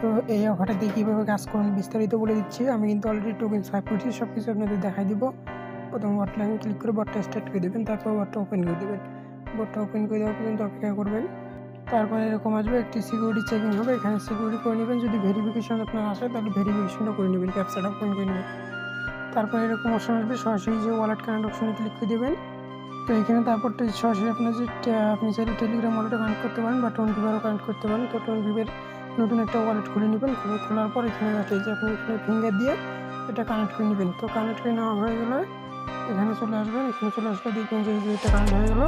তো এই অফারটা দিয়ে কীভাবে কাজ করুন বিস্তারিত বলে দিচ্ছি। আমি কিন্তু অলরেডি টোকেন সোয়াইপ করছি, সব কিছু আপনাদের দেখাই দিব। প্রথমে বট লাইন ক্লিক করে বটটা স্টার্ট করে দেবেন, তারপর বটটা ওপেন করে দেবেন। বটটা ওপেন করে দেওয়া পর্যন্ত অপেক্ষা করবেন। তারপরে এরকম আসবে, একটি সিকিউরিটি চেকিং হবে, এখানে সিকিউরিটি করে নেবেন। যদি ভেরিফিকেশন আপনার আসে তাহলে ভেরিফিকেশনটা করে নেবেন, ক্যাপচাটা ওপেন করে নেবেন। তারপরে এরকম অপশন আসবে, সরাসরি যে ওয়ালেট কানেক্ট অপশনে ক্লিক করে দেবেন। তো এখানে তারপর সরাসরি আপনার যে আপনি চাইলে টেলিগ্রাম ওয়ালেটে কানেক্ট করতে পারেন বা টোয়েন্টিভারও কানেক্ট করতে পারেন। তো টোয়েন্টিভার নতুন একটা ওয়ালেট খুলে নেবেন, খোলার পর এখানে এই যে আপনি এখানে ফিঙ্গার দিয়ে এটা কানেক্ট করে নেবেন। তো কানেক্ট করে নেওয়া হয়ে গেলে এখানে চলে আসবেন। এখানে চলে আসলে দেখবেন যে এটা কানেক্ট হয়ে গেলো।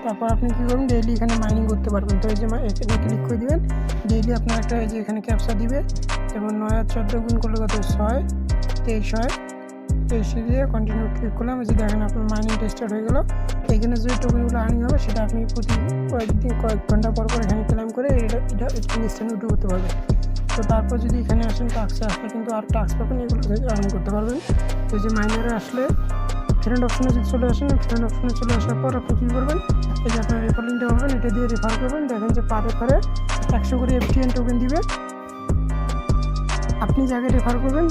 তারপর আপনি কী করবেন, ডেইলি এখানে মাইনিং করতে পারবেন। তো এই যে এখানে ক্লিক করে দেবেন, ডেইলি আপনার একটা এই যে এখানে ক্যাপচা দিবে, যেমন 9 আর 14 গুণ করলে কত 6, 23 হয়। তো এসে দিয়ে কন্টিনিউ ক্লিক করলাম, এই যে দেখেন আপনার মাইনিং স্টার্ট হয়ে গেল। এখানে যে টোকেনগুলো আর্নিং হবে সেটা আপনি প্রতি কয়েক ঘন্টা পর এখানে ক্লেম করে এটা ইনস্ট্যান্ট উইথড্র করতে পারবেন। তো তারপর যদি এখানে আসেন টাস্কে আসলে কিন্তু আর টাস্ক পাবেন, এগুলো থেকে আর্নিং করতে পারবেন। তো যে মাইনারে আসলে ফ্রেন্ড অপশনে যদি চলে আসেন, ফ্রেন্ড অপশনে চলে আসার পর আপনি কী করবেন, এই যে আপনার রেফার লিঙ্কটা পাবেন, এটা দিয়ে রেফার করবেন। দেখেন যে পার রেফারে 100 করে FTN টোকেন দিবে। আপনি যাকে রেফার করবেন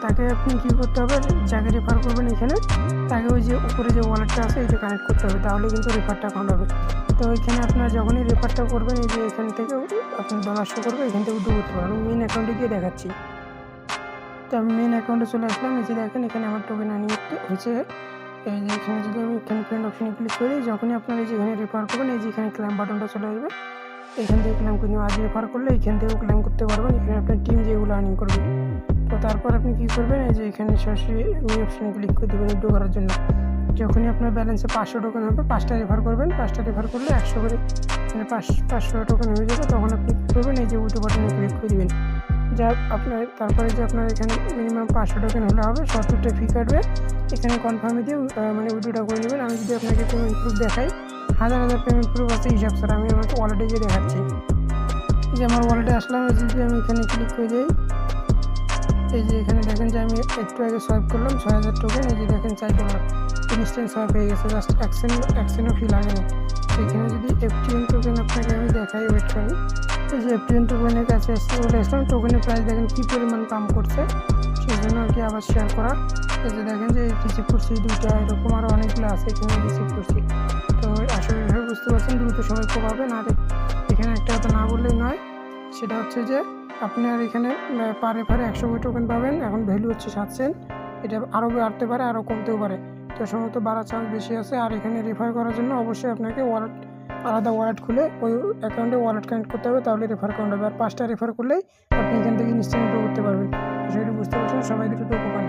তাকে আপনি কী করতে হবে, যাকে রেফার করবেন এখানে তাকে ওই যে উপরে যে ওয়ালেটটা আছে এটা কানেক্ট করতে হবে, তাহলে কিন্তু রেফারটা অ্যাকাউন্ট হবে। তো এখানে আপনার যখনই রেফারটা করবেন, এই যে এখান থেকে আপনার ডলার শো করবে, এখান থেকে উইথড্র করতে পারবেন। আমি মেন অ্যাকাউন্টে গিয়ে দেখাচ্ছি। তো আমি মেন অ্যাকাউন্টে চলে আসলাম, এই যে দেখেন এখানে আমার টোকেন আর্নিং হচ্ছে। এই যে এখানে যদি আমি এখানে ফ্রেন্ড অপশনে ক্লিক করি, যখনই আপনার এই যে এখানে রেফার করবেন, এই যে এখানে ক্লেম বাটনটা চলে আসবে, এখান থেকে ক্লেম করে আজ রেফার করলে এখান থেকেও ক্লেম করতে পারবেন। এখানে আপনার টিম যেগুলো আর্নিং করবে। তো তারপর আপনি কী করবেন, এই যে এখানে সরাসরি মি অপশনে ক্লিক করে দেবেন উইথড্র করার জন্য। যখনই আপনার ব্যালেন্সে 500 টোকেন হবে, 5টা রেফার করবেন, 5টা রেফার করলে 100 করে মানে 500 টোকেন হয়ে যাবে। তখন আপনি কী করবেন, এই যে উইথড্র বাটনে ক্লিক করে দেবেন। যা আপনার তারপরে যে আপনার এখানে মিনিমাম 500 টোকেন হলে হবে, 70টা ফি কাটবে। এখানে কনফার্মে দিয়ে মানে উইথড্রটা করে নেবেন। আমি যদি আপনাকে পেমেন্ট প্রুফ দেখাই, হাজার পেমেন্ট প্রুফ আছে হিসাব স্যার, আমি আমাকে ওয়ালেটে গিয়ে দেখাচ্ছি। যে আমার ওয়ালেটে আসলাম, যদি আমি এখানে ক্লিক করে যাই, এই যে এখানে দেখেন যে আমি একটু আগে সোয়াইপ করলাম 6000 টোকেন, এই যে দেখেন $4 ইনস্ট্যান্ট সোয়াইপ হয়ে গেছে, জাস্ট অ্যাকশনও ফি লাগেনি। এখানে যদি FTN টোকেন আপনাকে আমি দেখাই, ওয়েট করেন। এই যে FTN টোকেনের কাছে চলে আসলাম, টোকেনের প্রাইস দেখেন কী পরিমাণ পাম্প করছে, সেই জন্য আর কি আবার শেয়ার করা। এই যে দেখেন যে রিসিভ করছি 2টা, এরকম আরও অনেকগুলো আছে এখানে রিসিভ করছি। তো আসলে বুঝতে পারছেন, দ্রুত সবাই পাবেন। আর এখানে একটা কথা না বললেই নয়, সেটা হচ্ছে যে আপনার এখানে পার রেফারে 100 করে টোকেন পাবেন। এখন ভ্যালু হচ্ছে 7 সেন্ট, এটা আরও বাড়তে পারে, আরও কমতেও পারে। তো সম্ভবত বাড়ার চান্স বেশি আছে। আর এখানে রেফার করার জন্য অবশ্যই আপনাকে আলাদা ওয়ালেট খুলে ওই অ্যাকাউন্টে ওয়ালেট কানেক্ট করতে হবে, তাহলে রেফার অ্যাকাউন্ট হবে। আর 5টা রেফার করলেই আপনি এখান থেকে ইনস্ট্যান্ট উইথড্র করতে পারবেন। সেটা বুঝতে পারছেন, সবাই দ্রুত পাবেন।